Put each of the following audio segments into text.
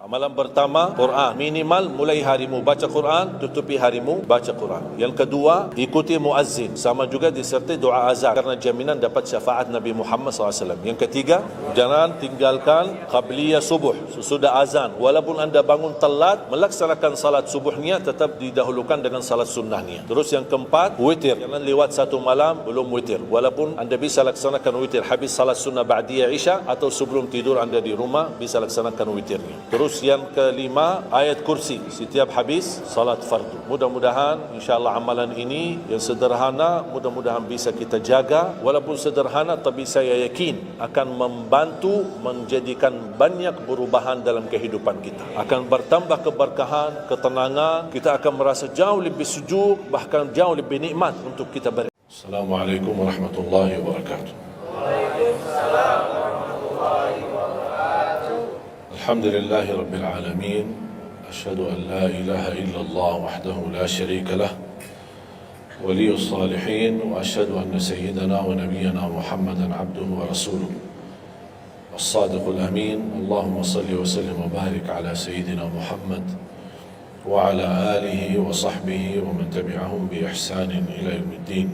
Amalan pertama, Quran. Minimal mulai harimu baca Quran, tutupi harimu baca Quran. Yang kedua, ikuti muazzin. Sama juga disertai doa azan karena jaminan dapat syafaat Nabi Muhammad SAW. Yang ketiga, jangan tinggalkan qabliyah subuh sesudah azan. Walaupun anda bangun telat, melaksanakan salat subuhnya tetap didahulukan dengan salat sunnahnya. Terus yang keempat, witir. Jangan lewat satu malam belum witir. Walaupun anda bisa laksanakan witir habis salat sunnah ba'diyah isya atau sebelum tidur anda di rumah bisa laksanakan witirnya. Terus yang kelima, ayat kursi setiap habis salat fardu. Mudah-mudahan insyaAllah amalan ini yang sederhana mudah-mudahan bisa kita jaga. Walaupun sederhana tapi saya yakin akan membantu menjadikan banyak perubahan dalam kehidupan kita. Akan bertambah keberkahan, ketenangan. Kita akan merasa jauh lebih sejuk, bahkan jauh lebih nikmat untuk kita beri. Assalamualaikum warahmatullahi wabarakatuh. Waalaikumsalam warahmatullahi wabarakatuh. الحمد لله رب العالمين أشهد أن لا إله إلا الله وحده لا شريك له ولي الصالحين وأشهد أن سيدنا ونبينا محمدا عبده ورسوله الصادق الأمين اللهم صل وسلم وبارك على سيدنا محمد وعلى آله وصحبه ومن تبعهم بإحسان إلى يوم الدين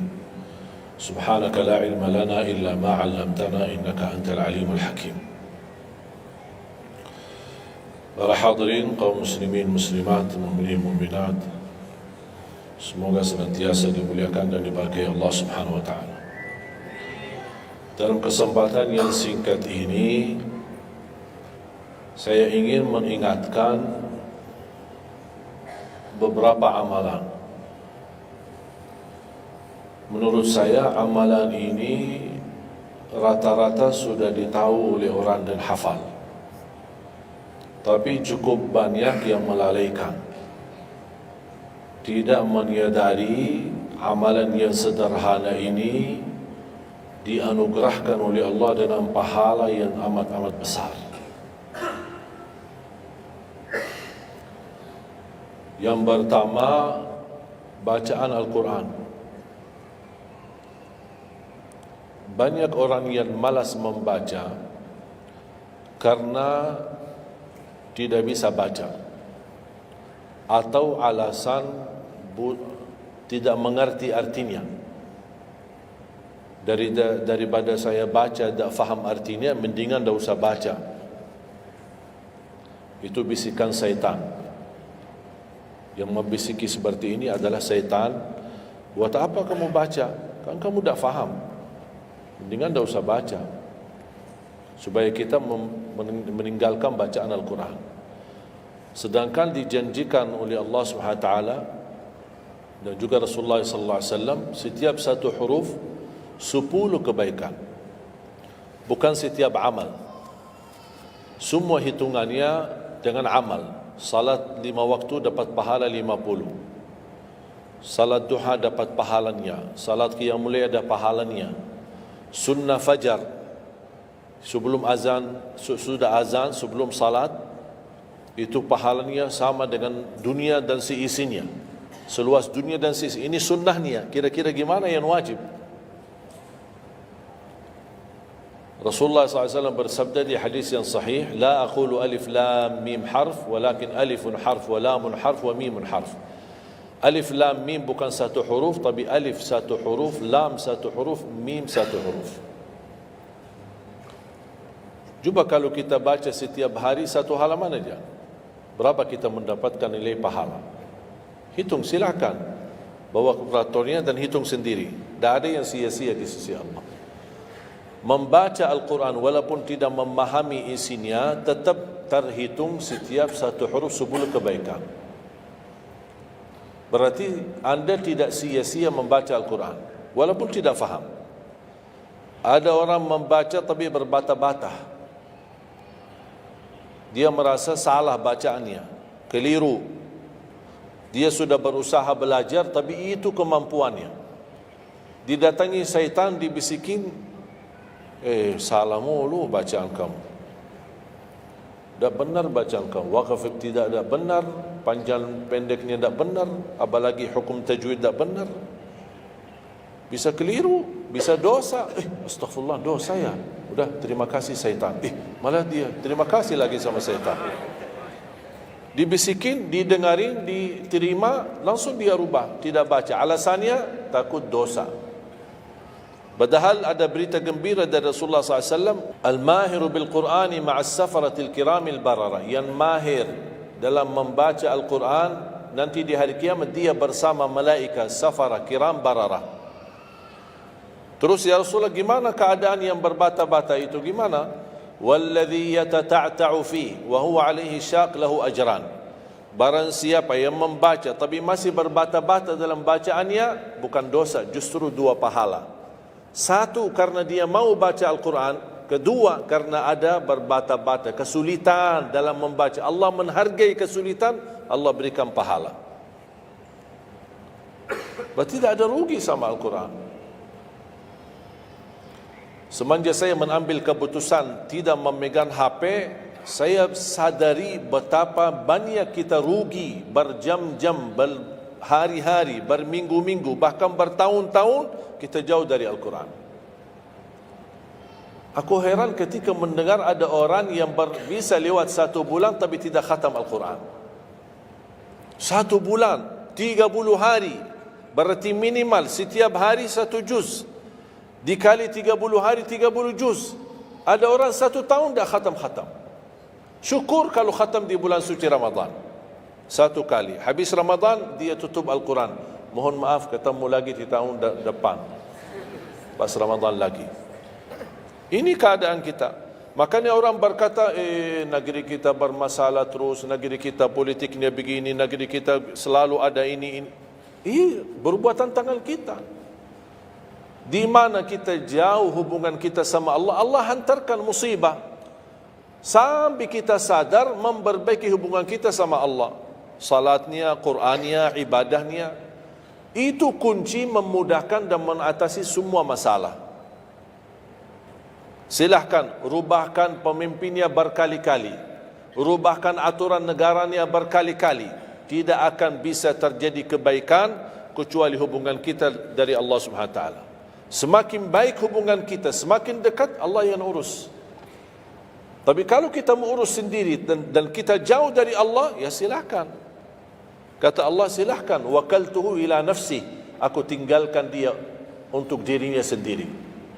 سبحانك لا علم لنا إلا ما علمتنا إنك أنت العليم الحكيم. Para hadirin kaum muslimin muslimat mukminin mukminat, semoga senantiasa dimuliakan dan diberkahi Allah Subhanahu wa taala. Dalam kesempatan yang singkat ini saya ingin mengingatkan beberapa amalan. Menurut saya amalan ini rata-rata sudah ditahu oleh orang dan hafal. Tapi cukup banyak yang melalaikan, tidak menyadari amalan yang sederhana ini dianugerahkan oleh Allah dengan pahala yang amat-amat besar. Yang pertama, bacaan Al-Quran. Banyak orang yang malas membaca karena tidak bisa baca atau alasan tidak mengerti artinya. Daripada saya baca tak faham artinya, mendingan tak usah baca. Itu bisikan syaitan. Yang membisiki seperti ini adalah syaitan. Buat apa kamu baca? Kan kamu tak faham. Mendingan tak usah baca, supaya kita meninggalkan bacaan Al-Quran. Sedangkan dijanjikan oleh Allah SWT dan juga Rasulullah SAW, setiap satu huruf 10 kebaikan, bukan setiap amal. Semua hitungannya dengan amal. Salat 5 waktu dapat pahala 50, salat duha dapat pahalanya, salat qiyamul lail ada pahalanya, sunnah fajar sebelum azan, sudah azan, sebelum salat, itu pahalanya sama dengan dunia dan seisinya, seluas dunia dan seisinya. Ini sunnahnya. Kira-kira gimana yang wajib? Rasulullah SAW bersabda di hadis yang sahih, la aqulu alif lam mim harf, walakin alifun harf wa lamun harf wa mimun harf. Alif lam mim bukan satu huruf, tapi alif satu huruf, lam satu huruf, mim satu huruf. Cuba kalau kita baca setiap hari satu halaman aja, berapa kita mendapatkan nilai pahala? Hitung, silakan. Bawa kalkulatornya dan hitung sendiri. Tak ada yang sia-sia di sisi Allah. Membaca Al-Quran walaupun tidak memahami isinya, tetap terhitung setiap satu huruf 10 kebaikan. Berarti anda tidak sia-sia membaca Al-Quran walaupun tidak faham. Ada orang membaca tapi berbata-bata. Dia merasa salah bacaannya, keliru. Dia sudah berusaha belajar tapi itu kemampuannya. Didatangi syaitan, dibisikin, salah mulu bacaan kamu, tak benar bacaan kamu, wakaf tidak benar, panjang pendeknya tak benar, apalagi hukum tajwid tak benar. Bisa keliru, bisa dosa. Astagfirullah, dosa ya. Udah, terima kasih syaitan. Malah dia terima kasih lagi sama syaitan. Dibisikin, didengarin, diterima, langsung dia rubah, tidak baca. Alasannya takut dosa. Padahal ada berita gembira dari Rasulullah SAW, al-mahiru bil-Qur'ani ma'as safaratil kiramil barara, yang mahir dalam membaca Al-Quran, nanti di hari kiamat dia bersama malaikat safara kiram barara. Terus ya Rasulullah, gimana keadaan yang berbata-bata itu? Gimana? Walladhi yatata'ta'u fi wa huwa alaihi syaq lahu ajran. Barang siapa yang membaca tapi masih berbata-bata dalam bacaannya, bukan dosa, justru 2 pahala. 1, karena dia mau baca Al-Quran. 2, karena ada berbata-bata, kesulitan dalam membaca. Allah menghargai kesulitan, Allah berikan pahala. Berarti tidak ada rugi sama Al-Quran. Semenjak saya mengambil keputusan tidak memegang HP, saya sadari betapa banyak kita rugi berjam-jam, berhari-hari, berminggu-minggu, bahkan bertahun-tahun kita jauh dari Al-Quran. Aku heran ketika mendengar ada orang yang bisa lewat 1 bulan tapi tidak khatam Al-Quran. 1 bulan, 30 hari, berarti minimal setiap hari 1 juz. Dikali 30 hari, 30 juz. Ada orang 1 tahun dah khatam-khatam. Syukur kalau khatam di bulan suci Ramadan 1 kali. Habis Ramadan dia tutup Al-Quran. Mohon maaf, ketemu lagi di tahun depan pas Ramadan lagi. Ini keadaan kita. Makanya orang berkata, negeri kita bermasalah terus, negeri kita politiknya begini, negeri kita selalu ada ini. Perbuatan tangan kita. Di mana kita jauh hubungan kita sama Allah, Allah hantarkan musibah sampai kita sadar memperbaiki hubungan kita sama Allah. Salatnya, Qur'annya, ibadahnya, itu kunci memudahkan dan mengatasi semua masalah. Silahkan rubahkan pemimpinnya berkali-kali, rubahkan aturan negaranya berkali-kali, tidak akan bisa terjadi kebaikan kecuali hubungan kita dari Allah Subhanahu Wa Taala. Semakin baik hubungan kita, semakin dekat, Allah yang urus. Tapi kalau kita mengurus sendiri dan kita jauh dari Allah, ya silakan. Kata Allah, silahkan. Wakaltuhu ila nafsi. Aku tinggalkan dia untuk dirinya sendiri.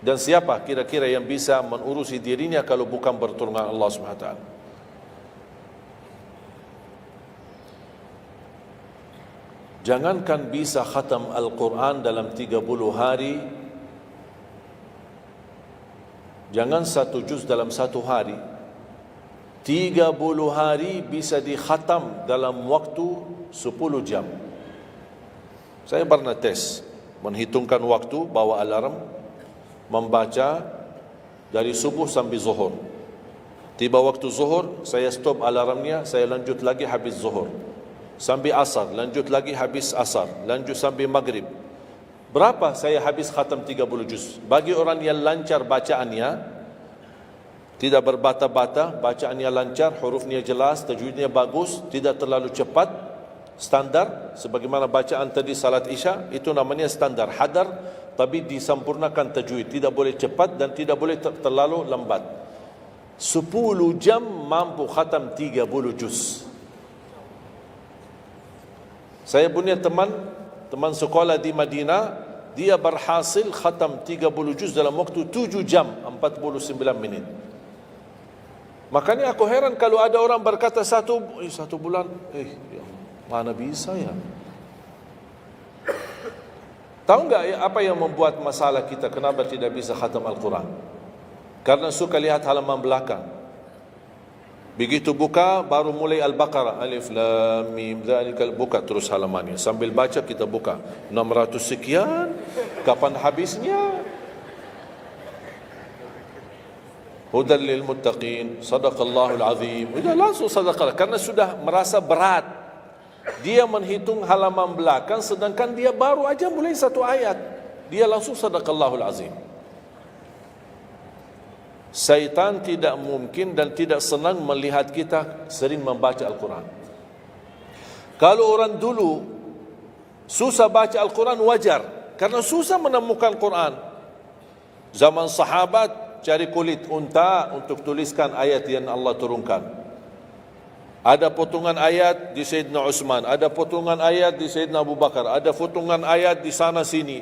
Dan siapa kira-kira yang bisa mengurusi dirinya kalau bukan bertolongan Allah SWT? Jangankan bisa khatam Al-Quran dalam 30 hari, jangan 1 juz dalam 1 hari, 30 hari bisa dikhatam dalam waktu 10 jam. Saya pernah tes, menghitungkan waktu, bawa alarm, membaca dari subuh sampai zuhur. Tiba waktu zuhur, saya stop alarmnya, saya lanjut lagi habis zuhur. Sampai asar, lanjut lagi habis asar, lanjut sampai maghrib. Berapa saya habis khatam 30 juz? Bagi orang yang lancar bacaannya, tidak berbata-bata, bacaannya lancar, hurufnya jelas, tajwidnya bagus, tidak terlalu cepat, standar, sebagaimana bacaan tadi salat Isya, itu namanya standar, hadar, tapi disempurnakan tajwid, tidak boleh cepat dan tidak boleh terlalu lambat. 10 jam mampu khatam 30 juz. Saya punya teman sekolah di Madinah, dia berhasil khatam 30 juz dalam waktu 7 jam 49 menit. Makanya aku heran kalau ada orang berkata 1 bulan, ya mana bisa ya? Tahu enggak apa yang membuat masalah kita kenapa tidak bisa khatam Al-Quran? Karena suka lihat halaman belakang. Begitu buka baru mulai Al-Baqarah, Alif Lam Mim Dzalikal, buka terus halamannya. Sambil baca kita buka 600 sekian, kapan habisnya? Hudal lil muttaqin, sadaqallahul azim. Sudah langsung sadaqah karena sudah merasa berat. Dia menghitung halaman belakang sedangkan dia baru aja mulai 1 ayat. Dia langsung sadaqallahul azim. Syaitan tidak mungkin dan tidak senang melihat kita sering membaca Al-Quran. Kalau orang dulu susah baca Al-Quran wajar, karena susah menemukan Quran. Zaman sahabat cari kulit unta untuk tuliskan ayat yang Allah turunkan. Ada potongan ayat di Sayyidina Utsman, ada potongan ayat di Sayyidina Abu Bakar, ada potongan ayat di sana sini.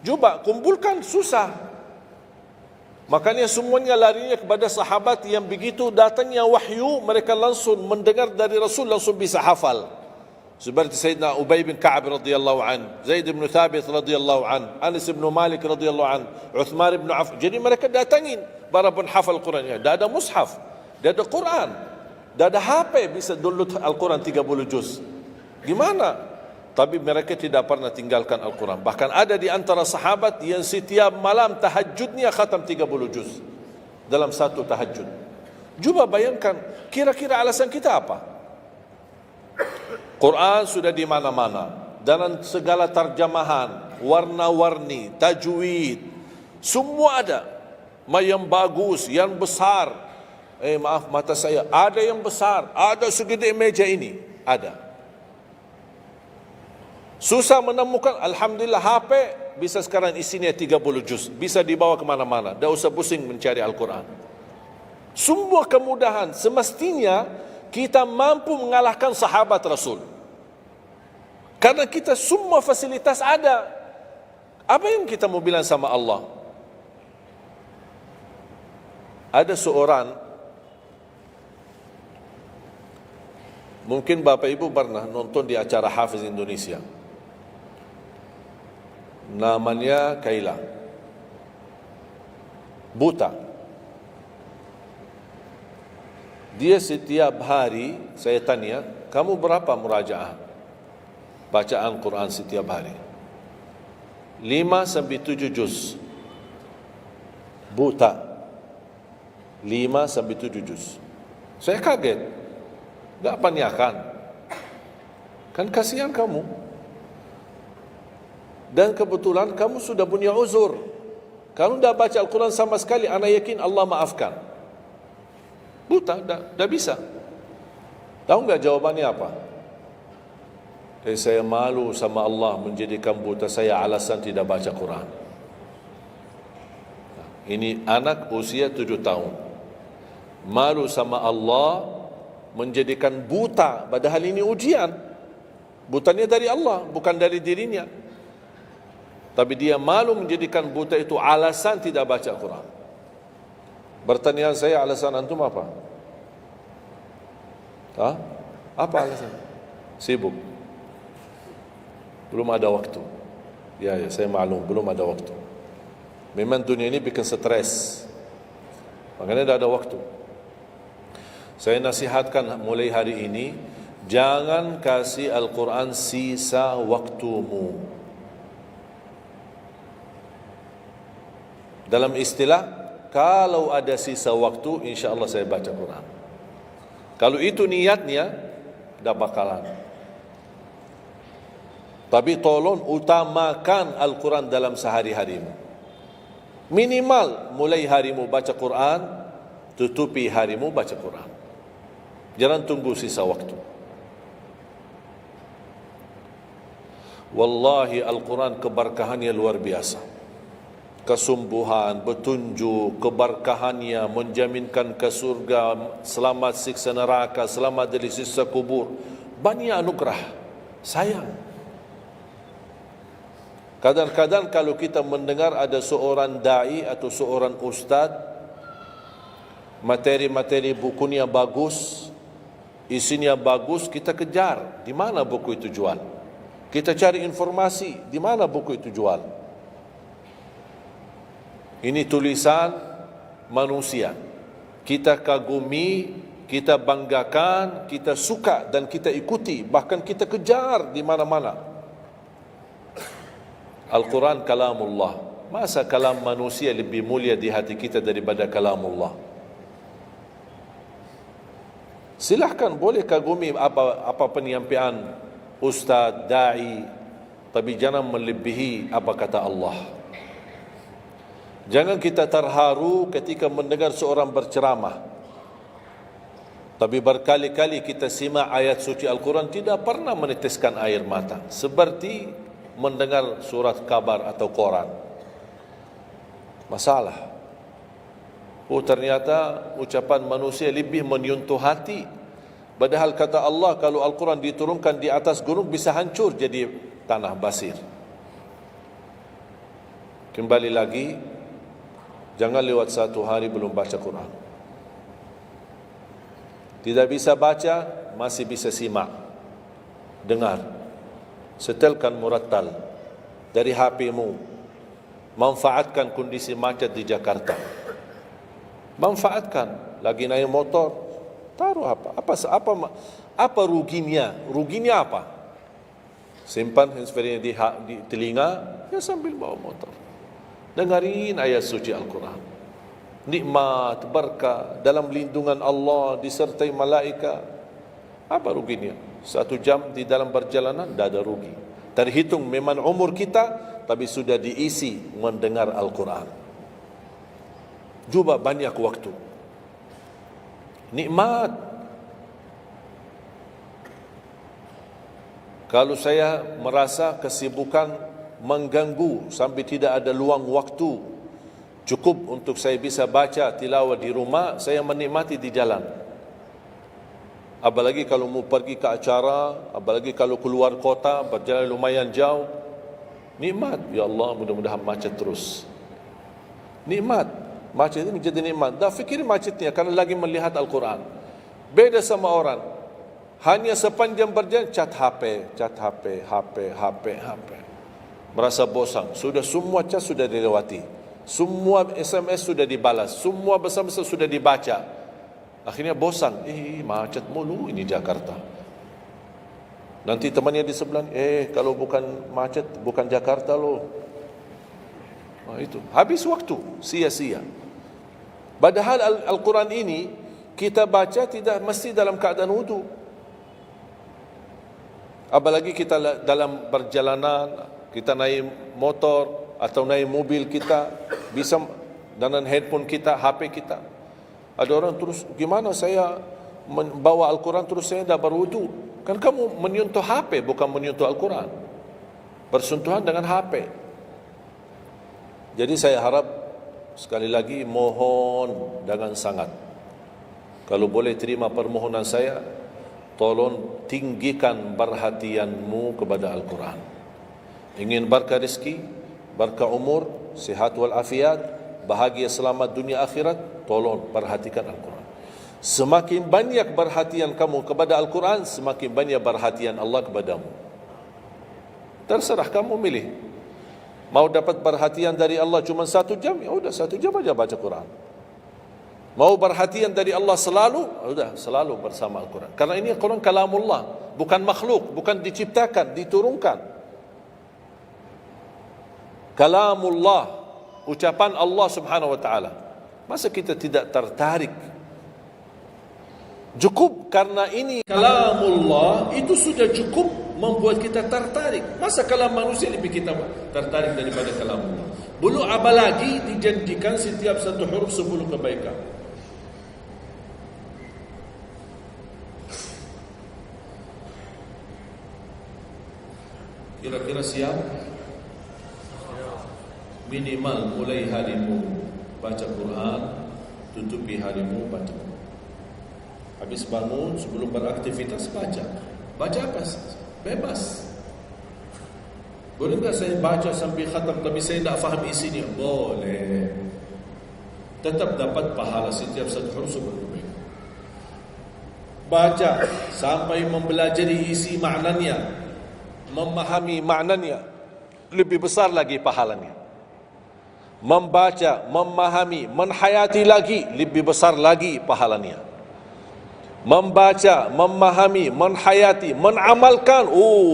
Cuba kumpulkan, susah. Makanya semuanya larinya kepada sahabat yang begitu datangnya wahyu, mereka langsung mendengar dari Rasul, langsung bisa hafal. Seperti Sayyidina Ubay bin Ka'ab radhiyallahu an, Zaid bin Thabit radhiyallahu an, Anas bin Malik radhiyallahu an, Uthman bin Affan. Jadi mereka datangin para penghafal Quran. Dah ada mushaf, dah ada Quran, dah ada HP bisa download Al-Quran 30 juz. Gimana? Tapi mereka tidak pernah tinggalkan Al-Quran. Bahkan ada di antara sahabat yang setiap malam tahajudnya khatam 30 juz dalam satu tahajud. Cuba bayangkan, kira-kira alasan kita apa? Quran sudah di mana-mana, dalam segala terjemahan, warna-warni, tajwid, semua ada. Yang bagus, yang besar. Maaf, mata saya, ada yang besar, ada segede meja ini, ada. Susah menemukan, alhamdulillah HP bisa sekarang isinya 30 juz, bisa dibawa kemana-mana, tak usah pusing mencari Al-Quran. Semua kemudahan, semestinya kita mampu mengalahkan sahabat Rasul. Karena kita semua fasilitas ada. Apa yang kita mau bilang sama Allah? Ada seorang, mungkin Bapak Ibu pernah nonton di acara Hafiz Indonesia, namanya Kaila, buta. Dia setiap hari, saya tanya, kamu berapa murajaah bacaan Quran setiap hari? 5 sampai 7 juz. Buta, 5 sampai 7 juz. Saya kaget, tak panyakan, kan kasihan kamu. Dan kebetulan kamu sudah punya uzur, kamu dah baca Al-Quran sama sekali, ana yakin Allah maafkan. Buta, dah bisa. Tahu enggak jawabannya apa? Saya malu sama Allah menjadikan buta saya alasan tidak baca Quran. Ini anak usia 7 tahun. Malu sama Allah menjadikan buta, padahal ini ujian. Butanya dari Allah, bukan dari dirinya. Tapi dia malu menjadikan buta itu alasan tidak baca Quran. Pertanyaan saya, alasan antum apa? Apa alasan? Sibuk. Belum ada waktu. Ya, saya maklum, belum ada waktu. Memang dunia ini bikin stres, makanya tidak ada waktu. Saya nasihatkan mulai hari ini, jangan kasih Al-Quran sisa waktumu. Dalam istilah, kalau ada sisa waktu, insya Allah saya baca Quran. Kalau itu niatnya, tidak bakalan. Tapi tolong utamakan Al-Quran dalam sehari-harimu. Minimal mulai harimu baca Quran, tutupi harimu baca Quran. Jangan tunggu sisa waktu. Wallahi Al-Quran keberkahannya luar biasa. Kesumbuhan, petunjuk, keberkahannya menjaminkan ke surga, selamat siksa neraka, selamat dari siksa kubur. Banyak anugerah. Sayang. Kadang-kadang kalau kita mendengar ada seorang da'i atau seorang ustaz, materi-materi bukunya bagus, isinya bagus, kita kejar. Di mana buku itu jual? Kita cari informasi, di mana buku itu jual? Ini tulisan manusia. Kita kagumi, kita banggakan, kita suka dan kita ikuti, bahkan kita kejar di mana-mana. Al-Quran kalamullah. Masa kalam manusia lebih mulia di hati kita daripada kalamullah? Silahkan, boleh kagumi apa penyampaian ustaz, da'i, tapi jangan melebihi apa kata Allah. Jangan kita terharu ketika mendengar seorang berceramah, tapi berkali-kali kita simak ayat suci Al-Quran tidak pernah meneteskan air mata, seperti mendengar surat kabar atau koran. Masalah. Ternyata ucapan manusia lebih menyentuh hati Padahal kata Allah, kalau Al-Quran diturunkan di atas gunung bisa hancur jadi tanah basir. Kembali lagi, jangan lewat satu hari belum baca Quran. Tidak bisa baca, masih bisa simak, dengar, setelkan murattal dari HP-mu. Manfaatkan kondisi macet di Jakarta. Manfaatkan. Lagi naik motor, taruh apa ruginya? Ruginya apa? Simpan handphone di telinga, ya sambil bawa motor. Dengarin ayat suci Al-Quran. Nikmat, berkah, dalam lindungan Allah, disertai malaikat. Apa ruginya? 1 jam di dalam perjalanan, tidak ada rugi. Terhitung memang umur kita, tapi sudah diisi mendengar Al-Quran. Juga banyak waktu. Nikmat. Kalau saya merasa kesibukan mengganggu sampai tidak ada luang waktu cukup untuk saya bisa baca tilawah di rumah, saya menikmati di jalan. Apalagi kalau mau pergi ke acara, apalagi kalau keluar kota, berjalan lumayan jauh, nikmat. Ya Allah, mudah-mudahan macet terus. Nikmat. Macet ini menjadi nikmat. Dah fikir macetnya karena lagi melihat Al-Quran. Beda sama orang, hanya sepanjang berjalan chat HP, HP. Merasa bosan. Sudah semua chat sudah dilewati, semua SMS sudah dibalas, semua pesan-pesan sudah dibaca. Akhirnya bosan. Macet mulu ini Jakarta. Nanti temannya di sebelah, kalau bukan macet, bukan Jakarta loh. Itu habis waktu, sia-sia. Padahal Al-Quran ini kita baca tidak mesti dalam keadaan wudu. Apalagi kita dalam perjalanan, kita naik motor atau naik mobil, kita bisa dengan handphone kita, HP kita. Ada orang terus, gimana saya membawa Al-Quran terus saya tidak berwudu? Kan kamu menyentuh HP, bukan menyentuh Al-Quran. Bersentuhan dengan HP. Jadi saya harap, sekali lagi mohon dengan sangat, kalau boleh terima permohonan saya, tolong tinggikan perhatianmu kepada Al-Quran. Ingin berkah rezeki, berkah umur, sihat wal afiat, bahagia selamat dunia akhirat, tolong perhatikan Al-Quran. Semakin banyak perhatian kamu kepada Al-Quran, semakin banyak perhatian Allah kepadamu. Terserah kamu milih. Mau dapat perhatian dari Allah cuma 1 jam, ya udah 1 jam aja baca Quran. Mau perhatian dari Allah selalu, udah selalu bersama Al-Quran. Karena ini Al-Quran kalamullah, bukan makhluk, bukan diciptakan, diturunkan. Kalamullah, ucapan Allah Subhanahu wa taala. Masa kita tidak tertarik? Cukup karena ini kalamullah itu sudah cukup membuat kita tertarik. Masa kalam manusia lebih kita tertarik daripada kalamullah? Belum apalagi dijanjikan setiap satu huruf 10 kebaikan. Kira-kira siap? Minimal mulai harimu baca Quran, tutupi harimu baca Quran. Habis bangun, sebelum beraktivitas baca. Baca apa? Bebas. Boleh tak saya baca sampai khatam tapi saya tak faham isinya? Boleh. Tetap dapat pahala setiap satu huruf sebelum. Baca sampai mempelajari isi maknanya, memahami maknanya, lebih besar lagi pahalanya. Membaca, memahami, menhayati lagi, lebih besar lagi pahalanya. Membaca, memahami, menhayati, menamalkan,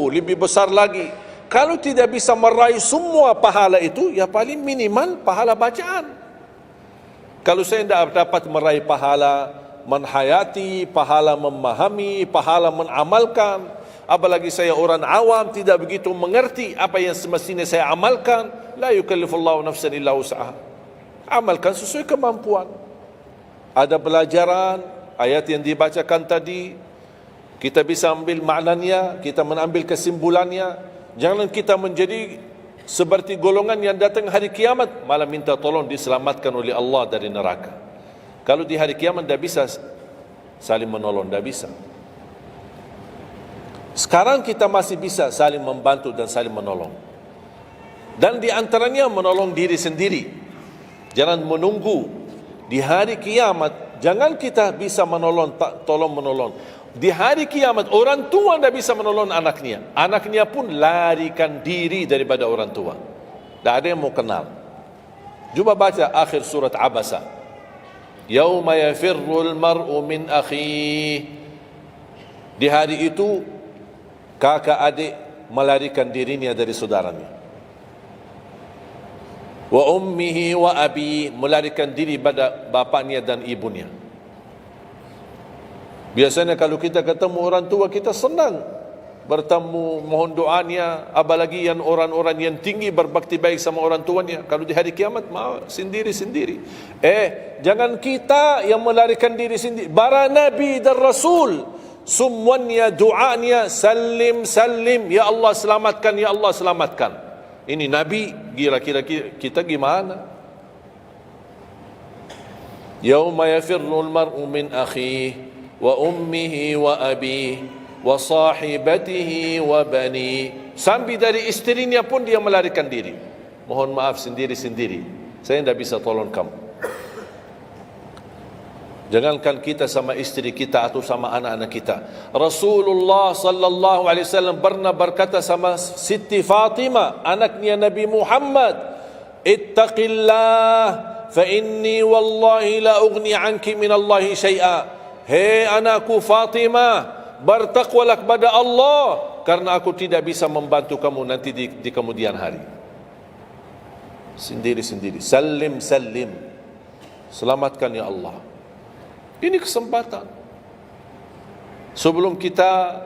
lebih besar lagi. Kalau tidak bisa meraih semua pahala itu, ya paling minimal pahala bacaan. Kalau saya tidak dapat meraih pahala menhayati, pahala memahami, pahala menamalkan, apalagi saya orang awam tidak begitu mengerti apa yang semestinya saya amalkan, la yukallifullahu nafsan illa wus'aha. Amalkan sesuai kemampuan. Ada pelajaran ayat yang dibacakan tadi, kita bisa ambil maknanya, kita mengambil kesimpulannya. Jangan kita menjadi seperti golongan yang datang hari kiamat malah minta tolong diselamatkan oleh Allah dari neraka. Kalau di hari kiamat tidak bisa saling menolong, tidak bisa. Sekarang kita masih bisa saling membantu dan saling menolong. Dan di antaranya menolong diri sendiri. Jangan menunggu di hari kiamat. Jangan kita bisa menolong, tolong menolong. Di hari kiamat orang tua tidak bisa menolong anaknya. Anaknya pun larikan diri daripada orang tua. Tak ada yang mau kenal. Cuba baca akhir surat Abasa. Yauma yafirrul mar'u min akhihi. Di hari itu kakak adik melarikan dirinya dari saudaranya. Wa ummihi wa abi, melarikan diri pada bapaknya dan ibunya. Biasanya kalau kita ketemu orang tua, kita senang bertemu, mohon doanya. Apalagi yang orang-orang yang tinggi berbakti baik sama orang tuanya. Kalau di hari kiamat mau sendiri-sendiri. Jangan kita yang melarikan diri sendiri. Para Nabi dan Rasul semuanya doanya salim salim, ya Allah selamatkan, ya Allah selamatkan. Ini Nabi, kira-kira kita gimana? Yauma yafirrul mar'u min akhihi wa ummihi wa abihi wa sahibatihi wa bani. Sampai dari istrinya pun dia melarikan diri. Mohon maaf, sendiri-sendiri. Saya tidak bisa tolong kamu. Jangankan kita sama istri kita atau sama anak-anak kita. Rasulullah sallallahu alaihi wasallam pernah berkata sama Siti Fatimah, anaknya Nabi Muhammad, "Ittaqillah fa inni wallahi la ughni anki min Allah syai'a." Hei anakku Fatimah, bertakwalah kepada Allah, karena aku tidak bisa membantu kamu nanti di kemudian hari. Sendiri-sendiri. Salim salim. Selamatkan ya Allah. Ini kesempatan. Sebelum kita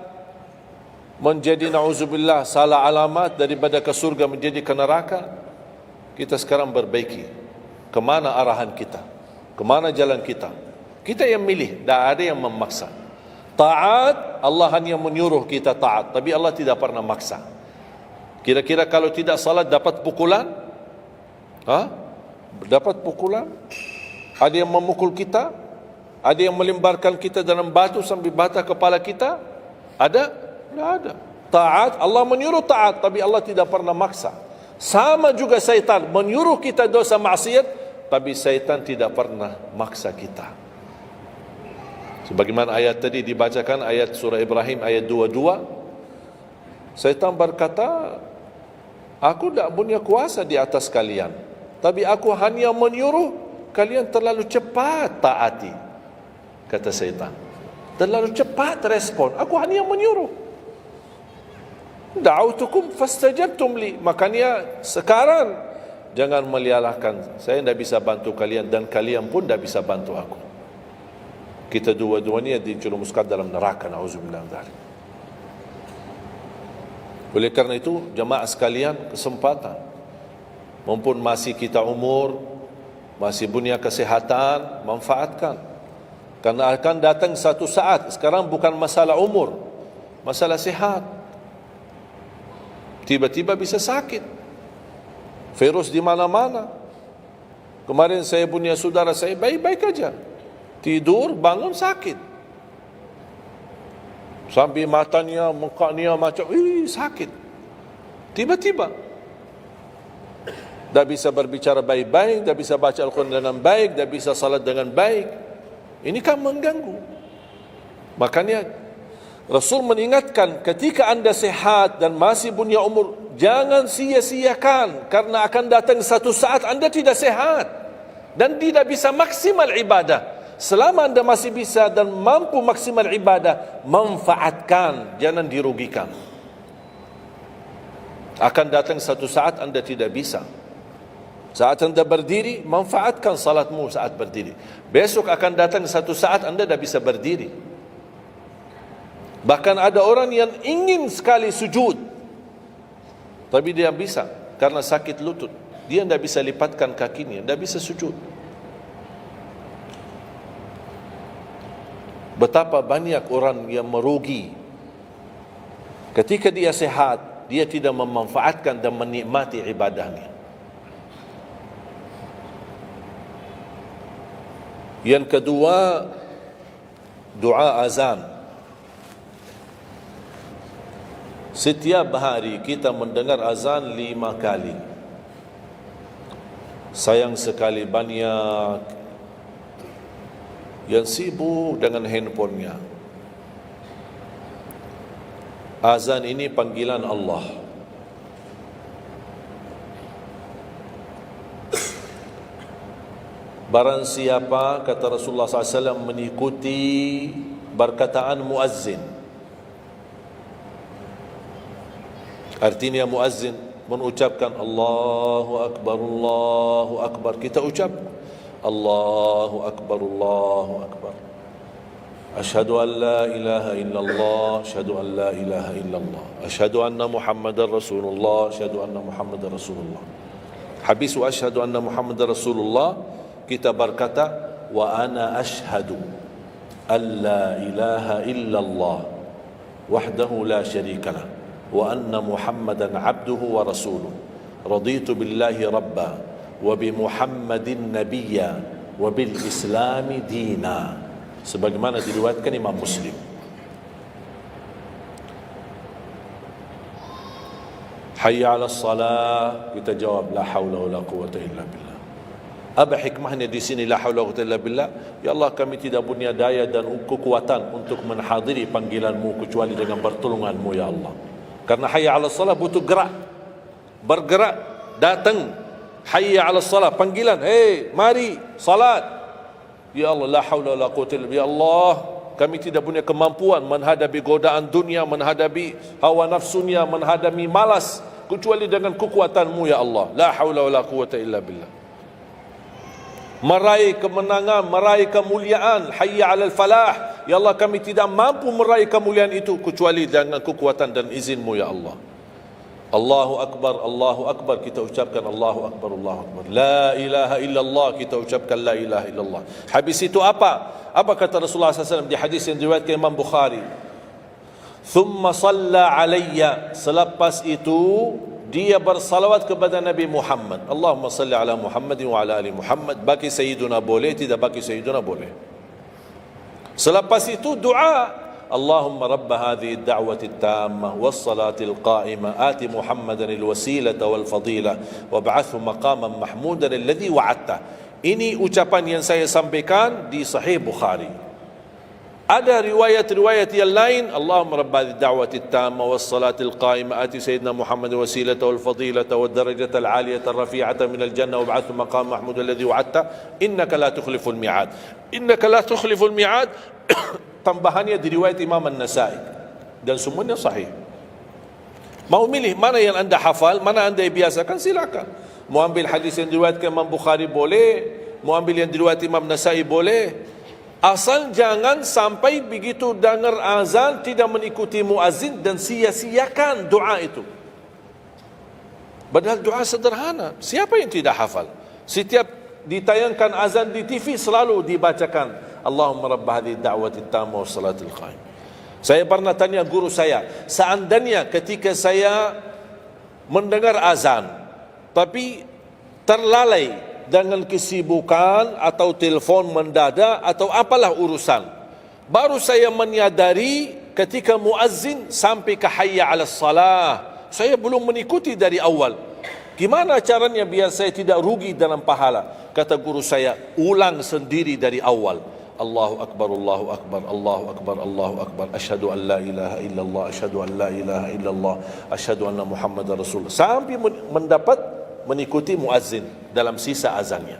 menjadi na'udzubillah salah alamat daripada ke surga menjadi ke neraka, kita sekarang perbaiki kemana arahan kita, kemana jalan kita. Kita yang milih, tidak ada yang memaksa. Taat, Allah hanya menyuruh kita taat, tapi Allah tidak pernah maksa. Kira-kira kalau tidak salat dapat pukulan? Dapat pukulan? Ada yang memukul kita? Ada yang melemparkan kita dalam batu sampai bata kepala kita? Ada? Tidak ada. Taat, Allah menyuruh taat, tapi Allah tidak pernah maksa. Sama juga syaitan, menyuruh kita dosa maksiat, tapi syaitan tidak pernah maksa kita. Sebagaimana ayat tadi dibacakan, ayat surah Ibrahim ayat 22, syaitan berkata, aku tidak punya kuasa di atas kalian, tapi aku hanya menyuruh kalian terlalu cepat taati. Kata syaitan, terlalu cepat respon, aku hanya menyuruh. Da'autukum fastajabtum li. Makanya sekarang jangan melialahkan, saya tidak bisa bantu kalian dan kalian pun tidak bisa bantu aku. Kita dua-duanya dijerumuskan dalam neraka, na'udzubillah min dzalik. Oleh karena itu, jemaah sekalian, kesempatan, mumpun masih kita umur, masih punya kesehatan, manfaatkan. Karena akan datang satu saat, sekarang bukan masalah umur, masalah sehat. Tiba-tiba bisa sakit. Virus di mana-mana. Kemarin saya punya saudara saya baik-baik aja. Tidur, bangun sakit. Sampai matanya, mukanya macam, sakit. Tiba-tiba. Tak bisa berbicara baik-baik, tak bisa baca Al-Quran dengan baik, tak bisa salat dengan baik. Ini kan mengganggu. Makanya Rasul mengingatkan, ketika anda sehat dan masih punya umur, jangan sia-siakan, karena akan datang satu saat anda tidak sehat dan tidak bisa maksimal ibadah. Selama anda masih bisa dan mampu maksimal ibadah, manfaatkan, jangan dirugikan. Akan datang satu saat anda tidak bisa. Saat anda berdiri, manfaatkan salatmu saat berdiri. Besok akan datang satu saat anda tidak bisa berdiri. Bahkan ada orang yang ingin sekali sujud, tapi dia bisa karena sakit lutut. Dia tidak bisa lipatkan kakinya, tidak bisa sujud. Betapa banyak orang yang merugi ketika dia sehat, dia tidak memanfaatkan dan menikmati ibadahnya. Yang kedua, doa azan. Setiap hari kita mendengar azan 5 kali. Sayang sekali banyak yang sibuk dengan handphonenya. Azan ini panggilan Allah. Barang siapa, kata Rasulullah SAW, mengikuti perkataan muazzin. Artinya muazzin mengucapkan Allahu Akbar, Allahu Akbar. Kita ucap Allahu Akbar, Allahu Akbar. Asyhadu an la ilaha illallah, asyhadu an la ilaha illallah. Asyhadu anna Muhammadar Rasulullah, asyhadu anna Muhammadar Rasulullah. Habis wa asyhadu anna Muhammadar Rasulullah, kita berkata wa ana asyhadu an la ilaha illallah wahdahu la syarikalah wa anna Muhammadan abduhu wa rasuluh. Raditu billahi rabba wa bi Muhammadin nabiyya wa bil islami dina. Sebagaimana diriwayatkan Imam Muslim. Hayya 'alas salah, kita jawab la haula wala quwwata illa billah. Apa hikmahnya di sini la haula wala quwwata illa billah? Ya Allah, kami tidak punya daya dan kekuatan untuk menghadiri panggilan-Mu kecuali dengan pertolongan-Mu ya Allah. Karena hayya 'alas salah butuh gerak. Bergerak, datang. Hayya 'alas salah, panggilan, hey, mari salat. Ya Allah, la haula wala quwwata illa billah. Ya Allah, kami tidak punya kemampuan menghadapi godaan dunia, menghadapi hawa nafsunya, menghadapi malas kecuali dengan kekuatan-Mu ya Allah. La haula wala quwwata illa billah. Meraih kemenangan, meraih kemuliaan, hayya 'alal falah. Ya Allah, kami tidak mampu meraih kemuliaan itu kecuali dengan kekuatan dan izin-Mu ya Allah. Allahu Akbar, Allahu Akbar, kita ucapkan Allahu Akbar, Allahu Akbar. La ilaha illallah, kita ucapkan la ilaha illallah. Habis itu apa? Apa kata Rasulullah SAW di hadis yang diriwayatkan Imam Bukhari? Thumma salla alayya, selepas itu dia bersalawat kepada Nabi Muhammad. Allahumma salli ala Muhammadin wa ala ali Muhammad. Bagi Sayyiduna boleh, tidak bagi Sayyiduna boleh. Selepas itu doa, Allahumma rabb hadhihi ad-da'wati at-tammah was-salati al-qa'imah ati Muhammadan al-wasilata wal-fadilah wab'athhu maqaman mahmudan alladhi wa'adta. Ini ucapan yang saya sampaikan di Sahih Bukhari. Ada riwayat-riwayat yang lain, Allahumma rabb hadhihi ad-da'wati at-tammah was-salati al-qa'imah ati sayyidina Muhammadan al-wasilata wal-fadilata wad-darajata al-'aliyata ar-rafi'ata min al-jannah wab'athhu maqaman mahmudan alladhi wa'adta innaka la tukhliful mi'ad. Innaka la tukhliful mi'ad. Tambahannya diriwayat Imam An-Nasai dan semuanya sahih. Mau milih mana yang anda hafal, mana anda biasakan, silakan. Mau ambil hadis yang diriwayatkan Imam Bukhari boleh, mau ambil yang diriwayat Imam Nasai boleh. Asal jangan sampai begitu dengar azan tidak mengikuti muazzin dan sia-siakan doa itu. Padahal doa sederhana. Siapa yang tidak hafal? Setiap ditayangkan azan di TV selalu dibacakan Allahumma rabb hadhihi ad-da'wati at-tammah was-salatil qa'imah. Saya pernah tanya guru saya, seandainya ketika saya mendengar azan tapi terlalai dengan kesibukan atau telefon mendadak atau apalah urusan, baru saya menyadari ketika muazzin sampai ke hayya 'alas salah, saya belum mengikuti dari awal. Gimana caranya biar saya tidak rugi dalam pahala? Kata guru saya, ulang sendiri dari awal. Allahu Akbar, Allahu Akbar, Allahu Akbar, Allahu Akbar. Asyhadu an la ilaha illallah, asyhadu an la ilaha illallah, asyhadu anna Muhammadar Rasulullah. Sampai mendapat mengikuti muazzin dalam sisa azannya.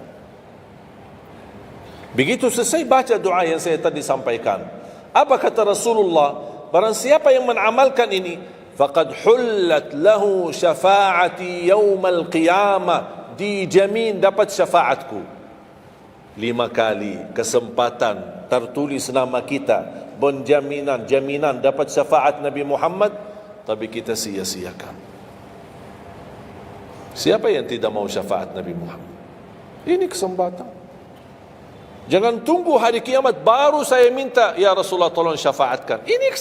Begitu selesai baca doa yang saya tadi sampaikan. Apa kata Rasulullah? Barang siapa yang mengamalkan ini, faqad hullat lahu syafa'ati yaumal qiyamah, dijamin dapat syafaatku. 5 kali kesempatan tertulis nama kita, jaminan dapat syafaat Nabi Muhammad, tapi kita sia-siakan. Siapa yang tidak mau syafaat Nabi Muhammad? Ini kesempatan. Jangan tunggu hari kiamat baru saya minta, ya Rasulullah tolong syafaatkan. Ini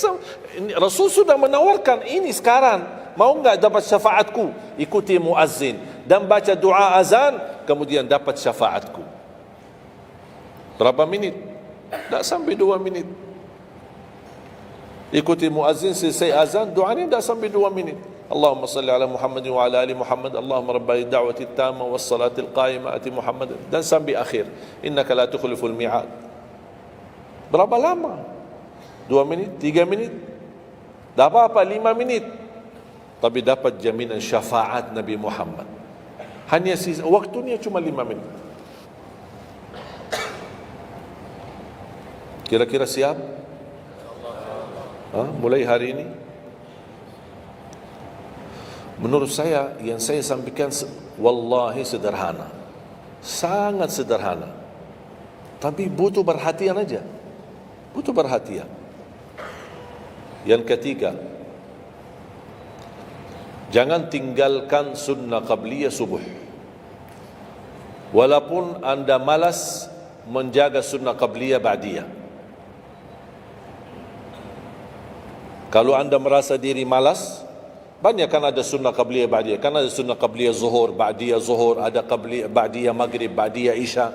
Rasul sudah menawarkan ini sekarang. Mau enggak dapat syafaatku? Ikuti muazzin dan baca doa azan, kemudian dapat syafaatku. Berapa minit? Tak sampai 2 minit. Ikuti muazzin, selesai azan, doa ni dah sampai 2 minit. Allahumma salli ala Muhammad wa ala ali Muhammad, Allahumma rabbai da'wati tamma was salatil qa'imah ati Muhammad, dan sampai akhir, innaka la tukhliful mi'ad. Berapa lama? 2 minit, 3 minit? Dah apa-apa 5 minit. Tapi dapat jaminan syafaat Nabi Muhammad. Hanya waktunya cuma 5 minit. Kira-kira siap? Mulai hari ini? Menurut saya, yang saya sampaikan wallahi sederhana, sangat sederhana, tapi butuh perhatian aja, butuh perhatian. Yang ketiga, jangan tinggalkan sunnah qabliyah subuh. Walaupun anda malas menjaga sunnah qabliyah ba'diyah. Kalau anda merasa diri malas, banyak kan ada sunnah qabliyah ba'diyah. Kan ada sunnah qabliyah zuhur, ba'diyah zuhur, ada qabliyah ba'diyah maghrib, ba'diyah isya,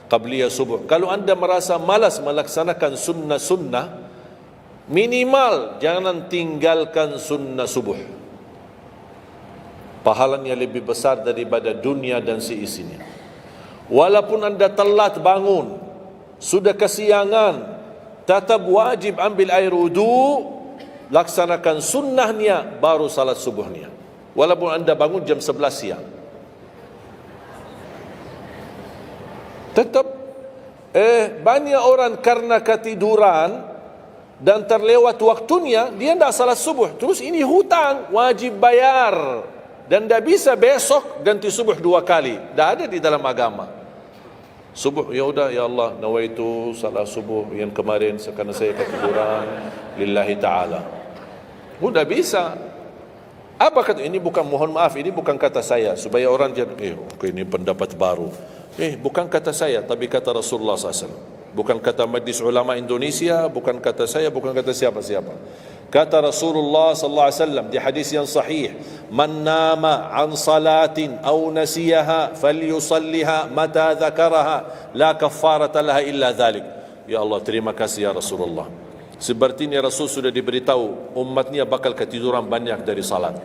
qabliyah subuh. Kalau anda merasa malas melaksanakan sunnah-sunnah, minimal jangan tinggalkan sunnah subuh. Pahalanya lebih besar daripada dunia dan seisinya. Walaupun anda telat bangun, sudah kesiangan, tetap wajib ambil air wudu, laksanakan sunnahnya baru salat subuhnya, walaupun anda bangun jam 11 siang. Tetap banyak orang karena ketiduran dan terlewat waktunya, dia tidak salat subuh, terus ini hutang, wajib bayar, dan tidak bisa besok ganti subuh 2 kali. Tidak ada di dalam agama. Subuh, ya udah, ya Allah, nawaitu salat subuh yang kemarin karena saya ketiduran lillahi ta'ala. Mudah bisa. Apa kata ini? Bukan, mohon maaf, ini bukan kata saya supaya orang jangan ini pendapat baru. Bukan kata saya, tapi kata Rasulullah SAW. Bukan kata Majlis Ulama Indonesia, bukan kata saya, bukan kata siapa-siapa. Kata Rasulullah SAW di hadis yang sahih, man nama an salatin aw nasiyaha falyusalliha mata dzakaraha la kaffarata laha illa dzalik. Ya Allah, terima kasih ya Rasulullah. Sepertinya Rasul sudah diberitahu umatnya bakal ketiduran banyak dari salat.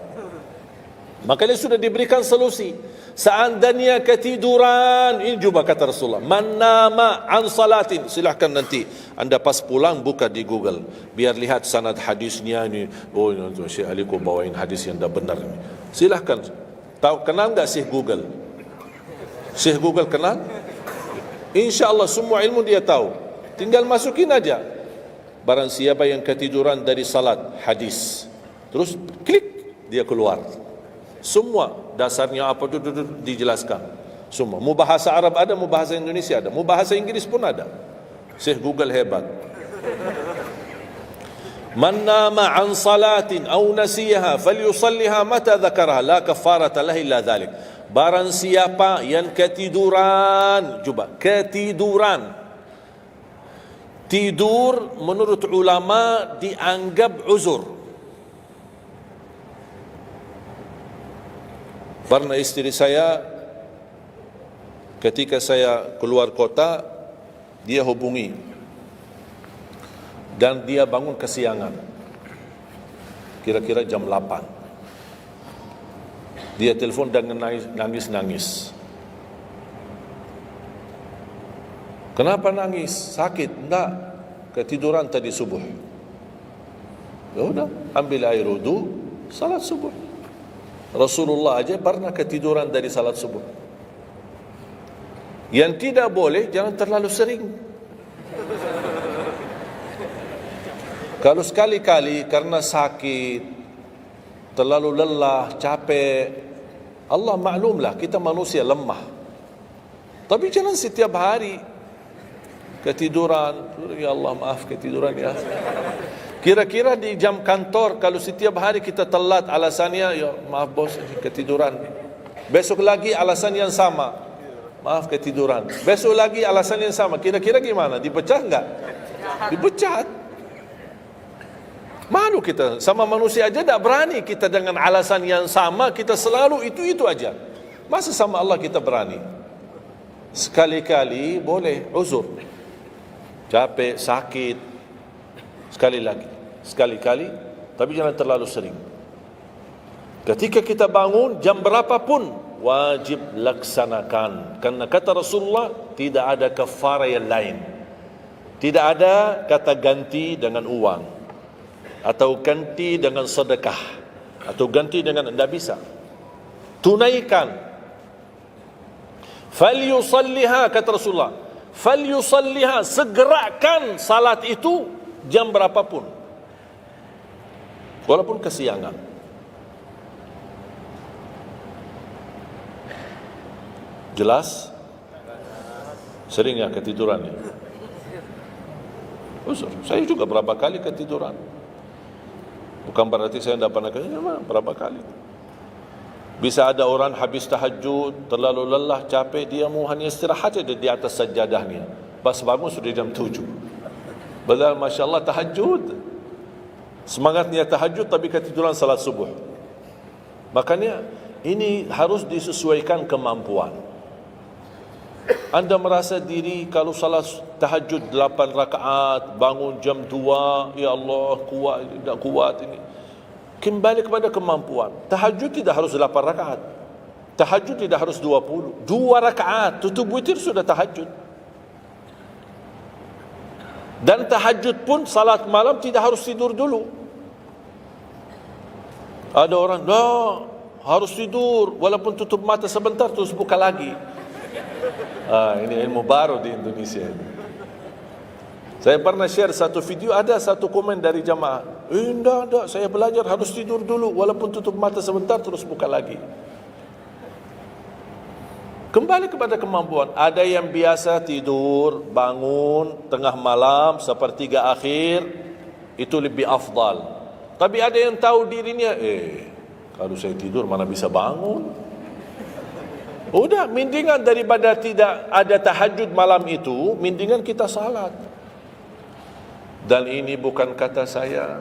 Maka dia sudah diberikan solusi. Seandainya ketiduran, ini juga kata Rasulullah, man nama an salatin, silahkan nanti anda pas pulang buka di Google, biar lihat sanad hadisnya ini. Oh, Syekh Ali kau bawain hadis yang dah benar ini. Silahkan. Tahu, kenal enggak Syekh Google? Syekh Google kenal? InsyaAllah semua ilmu dia tahu. Tinggal masukin aja. Barang siapa yang ketiduran dari salat, hadis, terus klik, dia keluar. Semua dasarnya apa itu dijelaskan. Semua. Mu bahasa Arab ada, mu bahasa Indonesia ada, mu bahasa Inggris pun ada. Syekh Google hebat. Man nama an salatin aw nasiyaha falyusalliha mata dzakaraha la kafarata lahu illa dzalik. Barang siapa yang ketiduran, coba ketiduran. Tidur menurut ulama dianggap uzur. Pernah istri saya ketika saya keluar kota, dia hubungi dan dia bangun kesiangan, kira-kira jam 8. Dia telefon dan nangis. Kenapa nangis? Sakit? Enggak, ketiduran tadi subuh. Ya udah, ambil air wudu, salat subuh. Rasulullah aja pernah ketiduran dari salat subuh. Yang tidak boleh, jangan terlalu sering. Kalau sekali-kali karena sakit, terlalu lelah, capek, Allah maklumlah, kita manusia lemah. Tapi jangan setiap hari ketiduran. Ya Allah, maaf ketiduran ya. Kira-kira di jam kantor, kalau setiap hari kita telat, alasannya, ya maaf bos, ketiduran. Besok lagi alasan yang sama, maaf ketiduran. Besok lagi alasan yang sama. Kira-kira gimana? Dipecat enggak? Dipecat. Malu kita, sama manusia aja tak berani kita dengan alasan yang sama, kita selalu itu aja. Masa sama Allah kita berani? Sekali-kali boleh uzur, capek, sakit. Sekali lagi, sekali-kali, tapi jangan terlalu sering. Ketika kita bangun, jam berapapun wajib laksanakan. Karena kata Rasulullah, tidak ada kafara yang lain. Tidak ada kata ganti dengan uang, atau ganti dengan sedekah, atau ganti dengan, tidak bisa. Tunaikan. Falyusalliha, kata Rasulullah, falyusalliha, segerakan salat itu jam berapapun, walaupun kesiangan. Jelas? Sering ya ketiduran ya? Saya juga berapa kali ketiduran. Bukan berarti saya tidak pernah ketiduran, berapa kali. Bisa ada orang habis tahajud, terlalu lelah, capek, dia mau hanya istirahat saja di atas sajadahnya. Pas bangun sudah jam 7. Padahal Masya Allah tahajud. Semangatnya tahajud tapi ketiduran salat subuh. Makanya ini harus disesuaikan kemampuan. Anda merasa diri kalau salat tahajud 8 rakaat, bangun jam 2, ya Allah kuat, tidak kuat ini. Kembali kepada kemampuan. Tahajud tidak harus 8 rakaat. Tahajud tidak harus 20. 2 rakaat, tutup witir sudah tahajud. Dan tahajud pun salat malam tidak harus tidur dulu. Ada orang, harus tidur, walaupun tutup mata sebentar terus buka lagi. Ini ilmu baru di Indonesia ini. Saya pernah share satu video, ada satu komen dari jamaah, enggak, saya belajar harus tidur dulu, walaupun tutup mata sebentar terus buka lagi. Kembali kepada kemampuan. Ada yang biasa tidur, bangun tengah malam, sepertiga akhir, itu lebih afdal. Tapi ada yang tahu dirinya, kalau saya tidur mana bisa bangun. Udah, mendingan daripada tidak ada tahajud malam itu, mendingan kita salat. Dan ini bukan kata saya,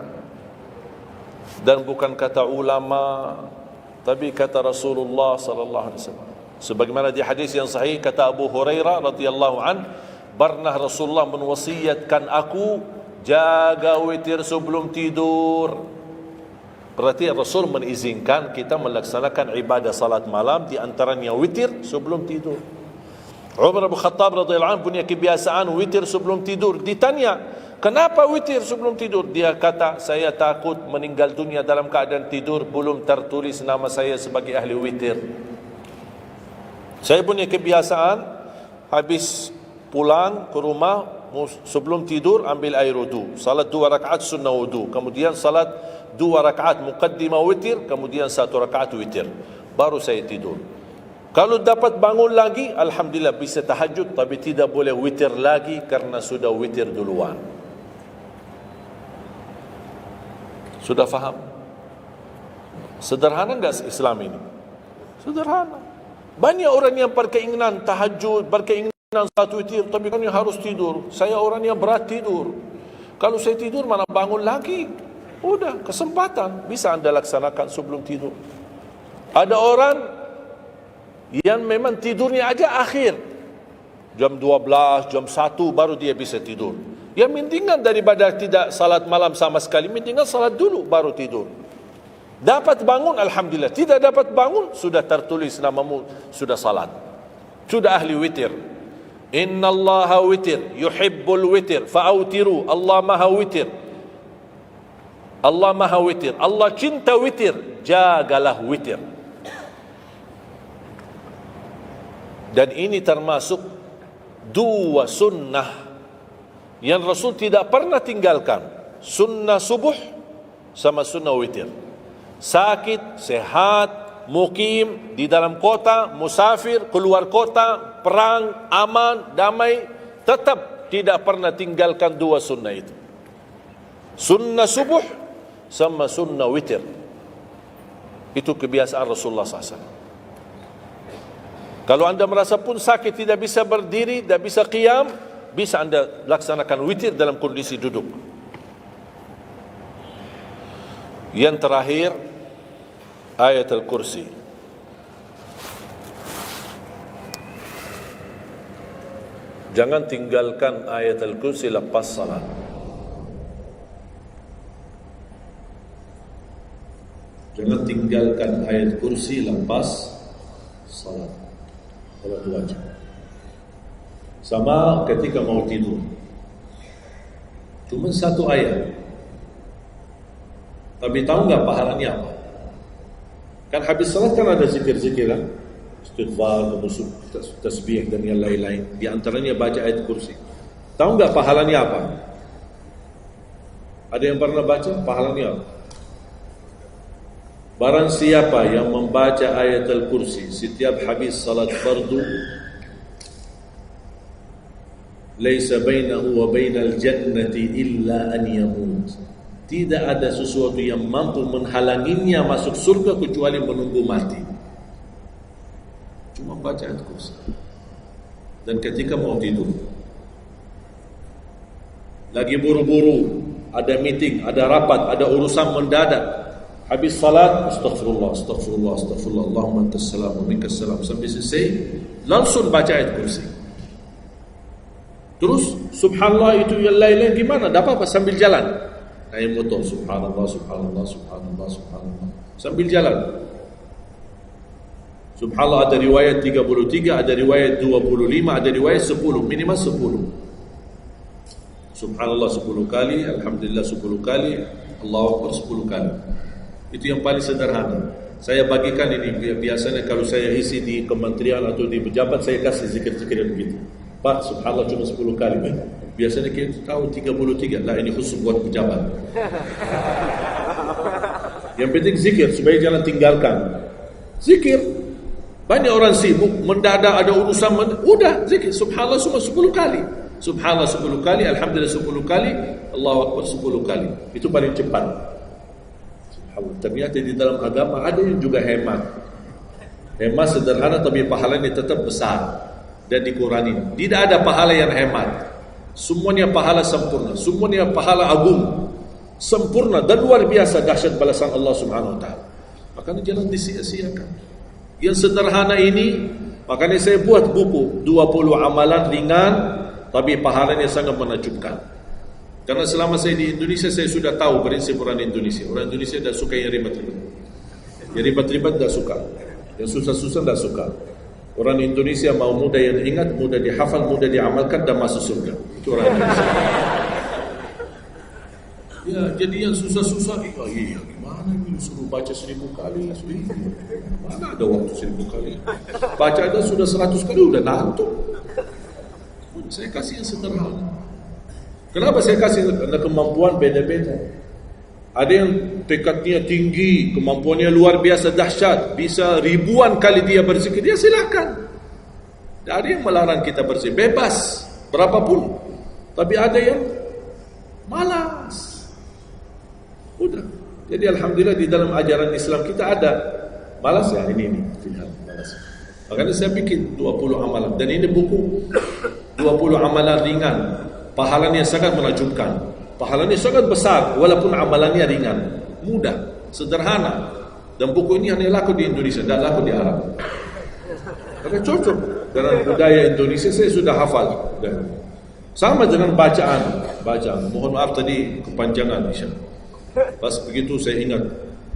dan bukan kata ulama, tapi kata Rasulullah sallallahu alaihi wasallam. Sebagaimana di hadis yang sahih kata Abu Hurairah radhiyallahu an, pernah Rasulullah menwasiatkan aku jaga witir sebelum tidur. Berarti Rasul mengizinkan kita melaksanakan ibadah salat malam, di antaranya witir sebelum tidur. Umar bin Khattab radhiyallahu anhu punya kebiasaan witir sebelum tidur. Ditanya, kenapa witir sebelum tidur? Dia kata, saya takut meninggal dunia dalam keadaan tidur, belum tertulis nama saya sebagai ahli witir. Saya punya kebiasaan, habis pulang ke rumah, sebelum tidur ambil air wudu, salat 2 rakaat sunnah wudu, kemudian salat 2 rakaat muqaddimah witir, kemudian 1 rakaat witir, baru saya tidur. Kalau dapat bangun lagi, alhamdulillah bisa tahajud, tapi tidak boleh witir lagi karena sudah witir duluan. Sudah faham? Sederhana enggak Islam ini? Sederhana. Banyak orang yang berkeinginan tahajud, berkeinginan satu witir, tapi kan harus tidur. Saya orang yang berat tidur. Kalau saya tidur mana bangun lagi? Udah, kesempatan bisa Anda laksanakan sebelum tidur. Ada orang yang memang tidurnya aja akhir, jam 12, jam 1 baru dia bisa tidur. Ya mendingan daripada tidak salat malam sama sekali, mendingan salat dulu baru tidur. Dapat bangun, alhamdulillah. Tidak dapat bangun, sudah tertulis namamu, sudah salat, sudah ahli witir. Inna Allaha witir, yuhibbul witir, fa'autiru. Allah maha witir, Allah maha witir, Allah cinta witir, jagalah witir. Dan ini termasuk 2 sunnah yang Rasul tidak pernah tinggalkan, sunnah subuh sama sunnah witir. Sakit, sehat, mukim, di dalam kota, musafir, keluar kota, perang, aman, damai, tetap tidak pernah tinggalkan 2 sunnah itu. Sunnah subuh sama sunnah witir. Itu kebiasaan Rasulullah SAW. Kalau anda merasa pun sakit, tidak bisa berdiri, tidak bisa qiyam, bisa anda laksanakan witir dalam kondisi duduk. Yang terakhir, ayat al-kursi. Jangan tinggalkan ayat al-kursi lepas salat. Jangan tinggalkan ayat kursi lepas salat wajib. Sama ketika mau tidur, cuma satu ayat, tapi tahu nggak pahalanya apa? Kan habis salat kan ada zikir-zikir kan, istighfar, tasbih dan yang lain-lain. Di antaranya baca ayat kursi. Tahu nggak pahalanya apa? Ada yang pernah baca pahalanya apa? Barang siapa yang membaca ayat al-kursi setiap habis salat fardu, laisa bainahu wa bainal jannati illa an yamut. Tidak ada sesuatu yang mampu menghalanginya masuk surga kecuali menunggu mati. Cuma baca ayat kursi. Dan ketika mau tidur, lagi buru-buru, ada meeting, ada rapat, ada urusan mendadak, habis salat, astaghfirullah, astaghfirullah, astaghfirullah, Allahumma antas salam wa minkas salam, sampai selesai, langsung baca ayat kursi. Terus subhanallah itu yang lain-lain gimana? Tak apa-apa sambil jalan. Naik motor, subhanallah, subhanallah, subhanallah, subhanallah, sambil jalan. Subhanallah ada riwayat 33, ada riwayat 25, ada riwayat 10, minimal 10. Subhanallah 10 kali, alhamdulillah 10 kali, Allahu Akbar 10 kali. Itu yang paling sederhana. Saya bagikan ini, biasanya kalau saya isi di kementerian atau di pejabat, saya kasih zikir-zikir begitu. Pak, subhanallah cuma 10 kali. Biasanya kita tahu 33. Lah ini khusus buat pejabat. Yang penting zikir, supaya jangan tinggalkan. Zikir. Banyak orang sibuk, mendadak ada urusan, udah zikir. Subhanallah cuma 10 kali. Subhanallah 10 kali, alhamdulillah 10 kali, Allahu Akbar 10 kali. Itu paling cepat. Subhanallah. Ternyata di dalam agama ada yang juga hemat. Hemat sederhana tapi pahalanya tetap besar dan dikurangi. Tidak ada pahala yang hemat. Semuanya pahala sempurna, semuanya pahala agung, sempurna dan luar biasa dahsyat balasan Allah Subhanahu wa taala. Makanya jangan disia-siakan. Yang sederhana ini, makanya saya buat buku 20 amalan ringan tapi pahalanya sangat menakjubkan. Karena selama saya di Indonesia, saya sudah tahu prinsip orang Indonesia. Orang Indonesia tidak suka yang ribet-ribet. Yang ribet-ribet tidak suka. Yang susah-susah tidak suka. Orang Indonesia mau mudah yang ingat, mudah dihafal, mudah diamalkan dan masuk surga. Itu orang Indonesia. Ya, jadi yang susah-susah, iya gimana ini suruh baca 1000 kali? Mana ada waktu 1000 kali? Baca aja sudah 100 kali, udah ngantuk. Saya kasih yang sederhana. Kenapa saya kasih? Karena kemampuan beda-beda. Ada yang tekadnya tinggi, kemampuannya luar biasa dahsyat, bisa ribuan kali dia berzikir, dia silakan. Tidak ada yang melarang kita berzikir, bebas berapapun. Tapi ada yang malas. Udah. Jadi alhamdulillah di dalam ajaran Islam kita ada malas ya ini malas. Makanya saya bikin 20 amalan dan ini buku 20 amalan ringan, pahalanya sangat menakjubkan, pahalanya sangat besar walaupun amalannya ringan, mudah, sederhana. Dan buku ini hanya laku di Indonesia, tidak laku di Arab. Karena cocok dengan budaya Indonesia, saya sudah hafal. Sama dengan bacaan. Mohon maaf tadi kepanjangan insya. Pas begitu saya ingat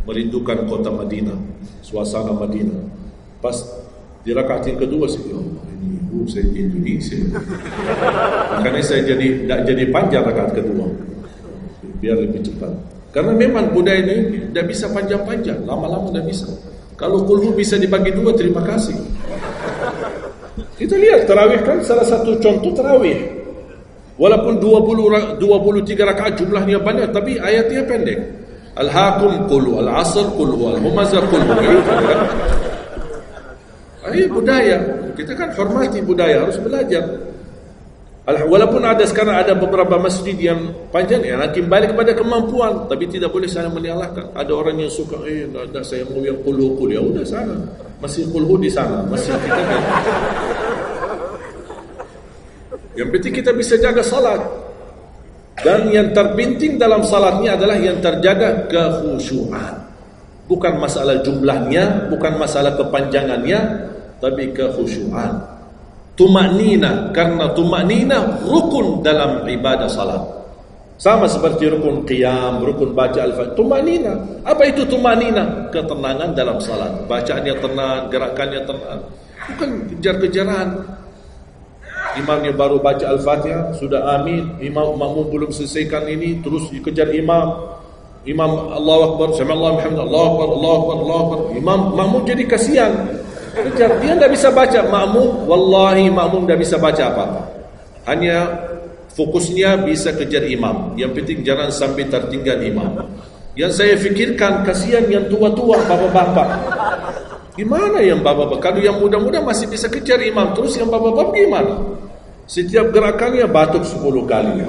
merindukan kota Madinah, suasana Madinah. Pas di rakaat yang kedua saya, saya di Indonesia. Makanya saya tidak jadi panjang rakaat kedua, biar lebih cepat. Karena memang budaya ini tidak bisa panjang-panjang, lama-lama tidak bisa. Kalau kulhu bisa dibagi 2, terima kasih. Kita lihat tarawih kan salah satu contoh tarawih. Walaupun 23 rakaat jumlahnya banyak, tapi ayatnya pendek. Al-Hakum qul al-Asr qul al-Humazah qul. Ini budaya. Kita kan hormati budaya, harus belajar. Walaupun ada sekarang ada beberapa masjid yang panjang, ya nanti balik kepada kemampuan, tapi tidak boleh saya menyalahkan. Ada orang yang suka, ada saya mau yang qul ya udah sana. Masih qul di sana, masih kita kan. Yang penting kita bisa jaga salat. Dan yang terpenting dalam salatnya adalah yang terjaga kekhusyuan. Bukan masalah jumlahnya, bukan masalah kepanjangannya, tapi kekhusyuan. Tumaknina, karena tumaknina rukun dalam ibadah salat. Sama seperti rukun qiyam, rukun baca al-fatihah. Tumanina. Apa itu tumanina? Ketenangan dalam salat. Bacaannya tenang, gerakannya tenang. Bukan kejar-kejaran. Imamnya baru baca al-fatihah, sudah amin. Imam makmum belum selesaikan ini, terus dikejar imam. Imam Allahu Akbar, sami Allahu hamd, Allahu Akbar, Allahu Akbar, Allahu Akbar. Imam makmum jadi kasihan. Kejar, dia tidak bisa baca. Makmum, wallahi makmum tidak bisa baca apa-apa. Hanya fokusnya bisa kejar imam. Yang penting jangan sampai tertinggal imam. Yang saya fikirkan, kasihan yang tua-tua, bapak-bapak. Gimana yang bapak-bapak? Kalau yang muda-muda masih bisa kejar imam, terus yang bapak-bapak gimana? Setiap gerakannya batuk 10 kali.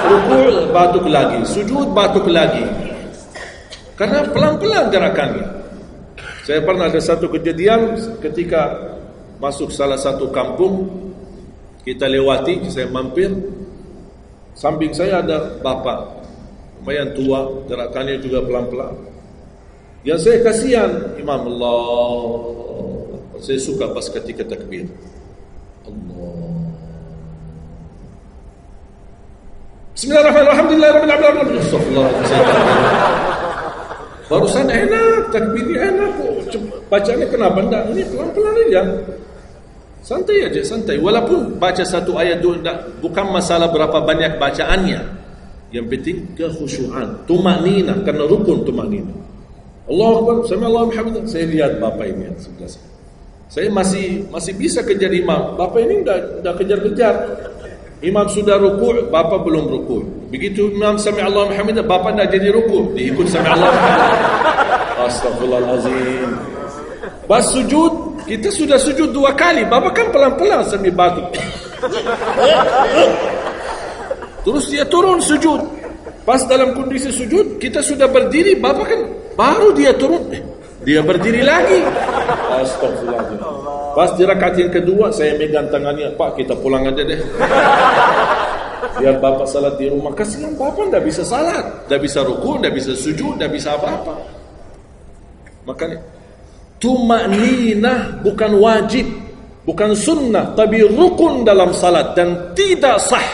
Rukuk batuk lagi, sujud batuk lagi. Karena pelan-pelan gerakannya. Saya pernah ada satu kejadian ketika masuk salah satu kampung, kita lewati, saya mampir. Samping saya ada bapak, lumayan tua, gerakannya juga pelan-pelan. Yang saya kasihan, Imam Allah. Saya suka pas ketika takbir. Allah. Bismillahirrahmanirrahim. Alhamdulillahirrahmanirrahim. Astagfirullahaladzim. Barusan enak, takbirnya enak. Bacanya kenapa enggak? Ini pelan-pelan aja. Santai aja, santai. Walaupun baca satu ayat dua, bukan masalah berapa banyak bacaannya. Yang penting kekhusyuan, tumanina, karena rukun tumanina. Allahu Akbar, sami Allahu hamd. Saya lihat bapak ini yang sebelah saya. Saya masih bisa kejar imam. Bapak ini enggak kejar-kejar. Imam sudah rukuk, bapak belum rukuk. Begitu imam sami Allahu hamd, bapak enggak jadi rukuk, diikut sami Allahu hamd. Astagfirullahalazim. Pas sujud, kita sudah sujud 2 kali. Bapak kan pelan-pelan sambil batuk. Terus dia turun sujud. Pas dalam kondisi sujud, kita sudah berdiri. Bapak kan baru dia turun. Dia berdiri lagi. Astagfirullahaladzim. Pas di rakaat yang kedua, saya megang tangannya. Pak, kita pulang aja deh. Biar bapak salat di rumah. Kasihan bapak tidak bisa salat. Tidak bisa ruku, tidak bisa sujud, tidak bisa apa-apa. Makanya tumanina bukan wajib, bukan sunnah, tapi rukun dalam salat dan tidak sah.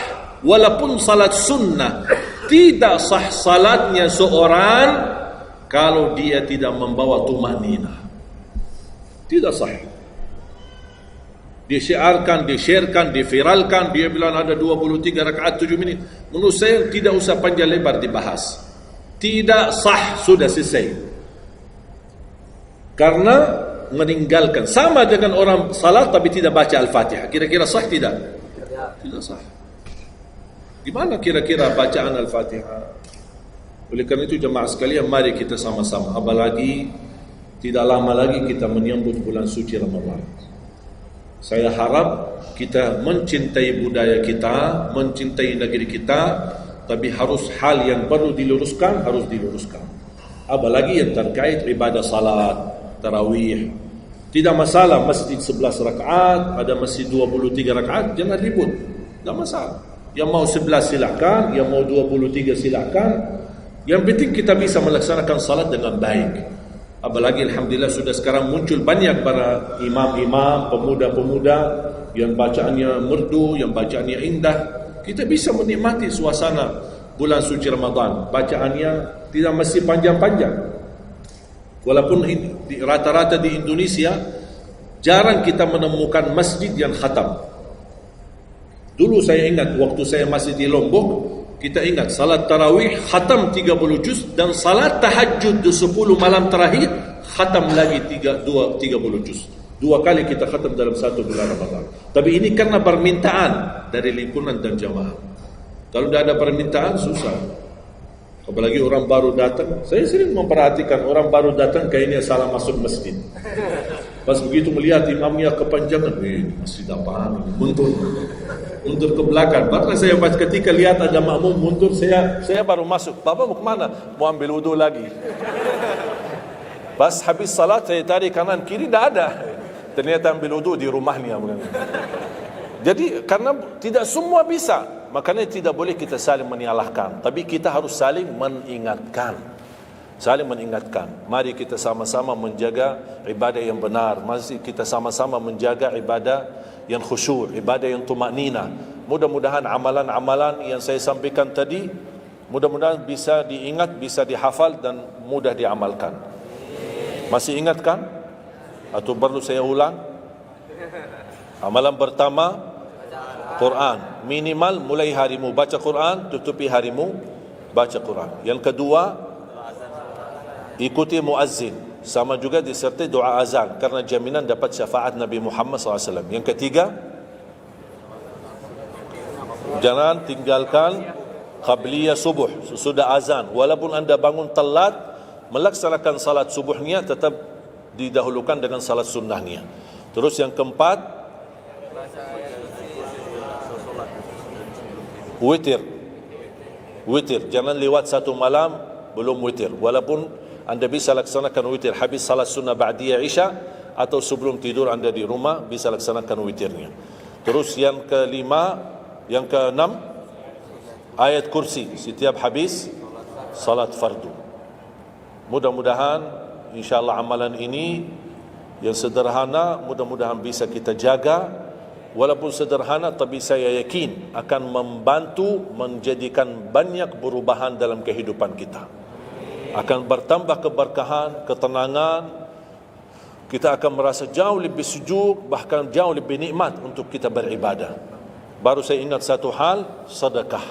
Walaupun salat sunnah, tidak sah salatnya seorang kalau dia tidak membawa tumanina. Tidak sah. Disiarkan, di-sharekan, diviralkan, dia bilang ada 23 rakaat 7 menit. Menurut saya tidak usah panjang lebar dibahas. Tidak sah, sudah selesai. Karena meninggalkan, sama dengan orang salat tapi tidak baca Al-Fatihah. Kira-kira sah tidak? Tidak sah. Gimana kira-kira bacaan Al-Fatihah? Oleh karena itu jemaah sekalian, mari kita sama-sama. Apalagi tidak lama lagi kita menyambut bulan suci Ramadan. Saya harap kita mencintai budaya kita, mencintai negeri kita, tapi harus hal yang perlu diluruskan, harus diluruskan. Apalagi yang terkait ibadah salat, tarawih. Tidak masalah masjid 11 rakaat, ada masjid 23 rakaat, jangan ribut. Tidak masalah. Yang mau 11 silakan, yang mau 23 silakan. Yang penting kita bisa melaksanakan salat dengan baik. Apalagi alhamdulillah sudah sekarang muncul banyak para imam-imam, pemuda-pemuda yang bacaannya merdu, yang bacaannya indah. Kita bisa menikmati suasana bulan suci Ramadan. Bacaannya tidak mesti panjang-panjang. Walaupun rata-rata di Indonesia jarang kita menemukan masjid yang khatam. Dulu saya ingat waktu saya masih di Lombok, kita ingat salat tarawih khatam 30 juz dan salat tahajud di 10 malam terakhir khatam lagi 30 juz. 2 kali kita khatam dalam 1 bulan Ramadan. Tapi ini karena permintaan dari lingkungan dan jamaah. Kalau tidak ada permintaan susah. Apalagi orang baru datang. Saya sering memperhatikan orang baru datang kayaknya salah masuk masjid. Pas begitu melihat imamnya kepanjangan, masjid apaan? Mundur ke belakang. Bahkan saya pas ketika lihat ada makmum mundur, saya baru masuk. Bapak mau kemana? Mau ambil wudu lagi. Pas habis salat saya tarik kanan kiri, tidak ada. Ternyata ambil wudu di rumahnya. Jadi karena tidak semua bisa, makanya tidak boleh kita saling menyalahkan, tapi kita harus saling mengingatkan. Saling mengingatkan. Mari kita sama-sama menjaga ibadah yang benar. Mari kita sama-sama menjaga ibadah yang khusyuk, ibadah yang tumanina. Mudah-mudahan amalan-amalan yang saya sampaikan tadi Mudah-mudahan bisa diingat, bisa dihafal dan mudah diamalkan. Masih ingat kan? Atau perlu saya ulang? Amalan pertama, Quran. Minimal mulai harimu baca Quran, tutupi harimu baca Quran. Yang kedua, ikuti muazzin. Sama juga disertai doa azan karena jaminan dapat syafaat Nabi Muhammad SAW. Yang ketiga, jangan tinggalkan qabliyah subuh sesudah azan. Walaupun anda bangun telat, melaksanakan salat subuhnya tetap didahulukan dengan salat sunnahnya. Terus yang keempat, witir. Witir, jangan lewat satu malam belum witir. Walaupun anda bisa laksanakan witir habis salat sunnah ba'diyah isya atau sebelum tidur anda di rumah bisa laksanakan witirnya. Terus yang kelima, yang keenam, ayat kursi setiap habis salat fardu. Mudah-mudahan insyaAllah amalan ini yang sederhana mudah-mudahan bisa kita jaga. Walaupun sederhana tapi saya yakin akan membantu menjadikan banyak perubahan dalam kehidupan kita. Akan bertambah keberkahan, ketenangan. Kita akan merasa jauh lebih sejuk, bahkan jauh lebih nikmat untuk kita beribadah. Baru saya ingat satu hal, sedekah.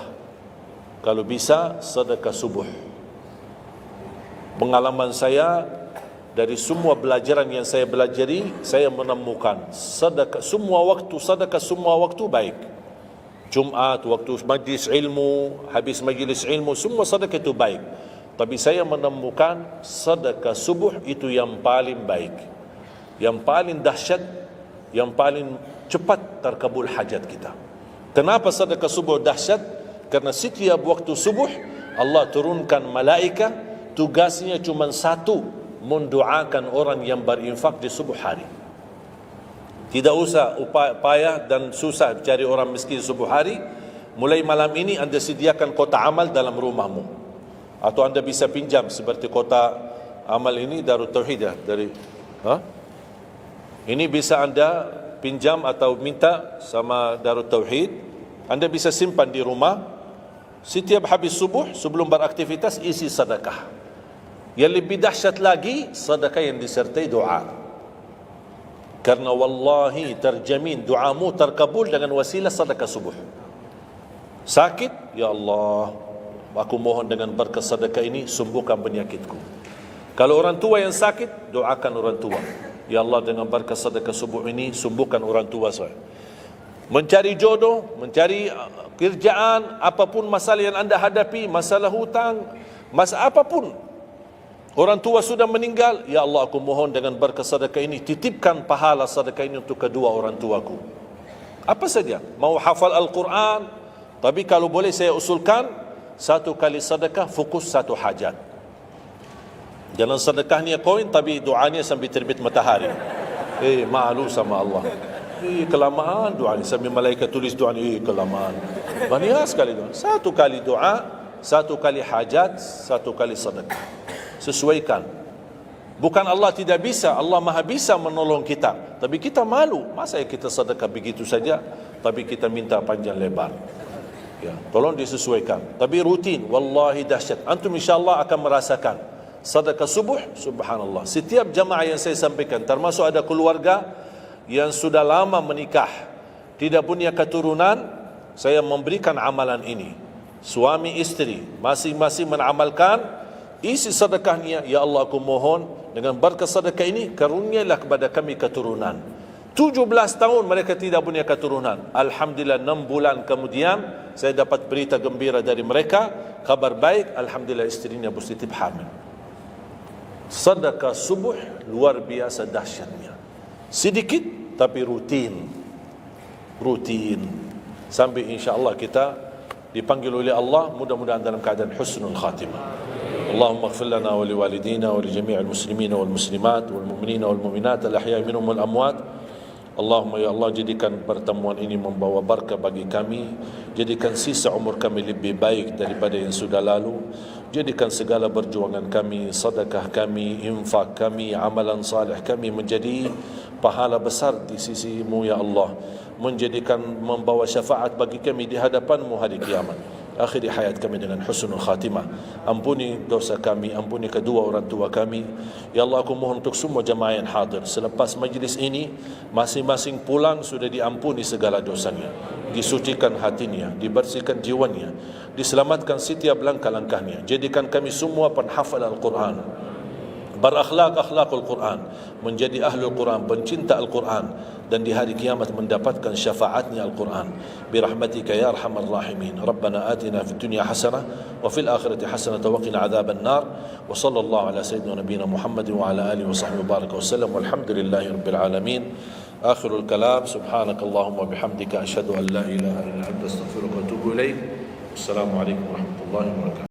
Kalau bisa, sedekah subuh. Pengalaman saya, dari semua pelajaran yang saya pelajari, saya menemukan sedekah semua waktu baik. Jumat, waktu majlis ilmu, habis majlis ilmu, semua sedekah itu baik. Tapi saya menemukan sedekah subuh itu yang paling baik, yang paling dahsyat, yang paling cepat terkabul hajat kita. Kenapa sedekah subuh dahsyat? Karena setiap waktu subuh Allah turunkan malaikat, tugasnya cuma satu, mendoakan orang yang berinfak di subuh hari. Tidak usah payah dan susah cari orang miskin subuh hari. Mulai malam ini anda sediakan kota amal dalam rumahmu, atau anda bisa pinjam seperti kota amal ini Darut Tauhid ya, ini bisa anda pinjam atau minta sama Darut Tauhid. Anda bisa simpan di rumah. Setiap habis subuh sebelum beraktivitas isi sedekah. Yang lebih dahsyat lagi, sedekah yang disertai doa. Karena wallahi terjamin doamu terkabul dengan wasilah sedekah subuh. Sakit, ya Allah, aku mohon dengan berkat sedekah ini sembuhkan penyakitku. Kalau orang tua yang sakit, doakan orang tua. Ya Allah, dengan berkat sedekah subuh ini sembuhkan orang tua saya. Mencari jodoh, mencari kerjaan, apapun masalah yang anda hadapi, masalah hutang, masalah apapun. Orang tua sudah meninggal, ya Allah aku mohon dengan berkat sedekah ini, titipkan pahala sedekah ini untuk kedua orang tuaku. Apa saja, mau hafal Al-Quran, tapi kalau boleh saya usulkan, satu kali sedekah fokus satu hajat. Jangan sedekahnya koin tapi doanya sambil terbit matahari. Malu sama Allah. Kelamaan doa ni, sambil malaikat tulis doa ni, kelamaan. Banyak sekali doa. Satu kali doa, satu kali hajat, satu kali sedekah. Sesuaikan. Bukan Allah tidak bisa, Allah maha bisa menolong kita. Tapi kita malu, masa kita sedekah begitu saja, tapi kita minta panjang lebar. Ya, tolong disesuaikan. Tapi rutin, wallahi dahsyat. Antum insyaAllah akan merasakan sedekah subuh, subhanallah. Setiap jamaah yang saya sampaikan, termasuk ada keluarga yang sudah lama menikah, tidak punya keturunan, saya memberikan amalan ini. Suami istri masing-masing mengamalkan, isi sedekahnya, ya Allah aku mohon dengan berkat sedekah ini karunialah kepada kami keturunan. 17 tahun mereka tidak punya keturunan. Alhamdulillah 6 bulan kemudian saya dapat berita gembira dari mereka, kabar baik, alhamdulillah istrinya positif hamil. Sedekah subuh luar biasa dahsyatnya. Sedikit tapi rutin sampai insyaAllah kita dipanggil oleh Allah, mudah-mudahan dalam keadaan husnul khatimah. Allahumma ighfir lana wa liwalidina wa li jami'il muslimina wal muslimat wal mu'minina wal mu'minat al ahya'i minhum wal amwat. Allahumma ya Allah, jadikan pertemuan ini membawa barakah bagi kami, jadikan sisa umur kami lebih baik daripada yang sudah lalu, jadikan segala perjuangan kami, sedekah kami, infak kami, amalan salih kami menjadi pahala besar di sisi-Mu ya Allah, menjadikan membawa syafaat bagi kami di hadapan-Mu hari kiamat. akhiri hayat kami dengan husnul khatimah. Ampuni dosa kami, ampuni kedua orang tua kami. Ya Allah, aku mohon untuk semua jemaah yang hadir, selepas majlis ini masing-masing pulang sudah diampuni segala dosanya, disucikan hatinya, dibersihkan jiwanya, diselamatkan setiap langkah-langkahnya. Jadikan kami semua penghafal Al-Quran, berakhlak akhlakul Quran, menjadi ahlul Quran, pencinta Al-Quran, dan di hari kiamat mendapatkan syafaatnya Al-Quran. Birahmatika ya arhamar rahimin. Rabbana atina fid dunya hasanah wa fil akhirati hasanah wa qina adzaban nar. Wa sallallahu ala sayyidina nabiyina Muhammad wa ala alihi wa sahbihi baraka wasallam. Walhamdulillahi rabbil alamin. Akhirul kalam, subhanakallahumma bihamdika asyhadu an la ilaha illa anta astaghfiruka wa atubu ilaik. Wassalamu alaikum warahmatullahi wabarakatuh.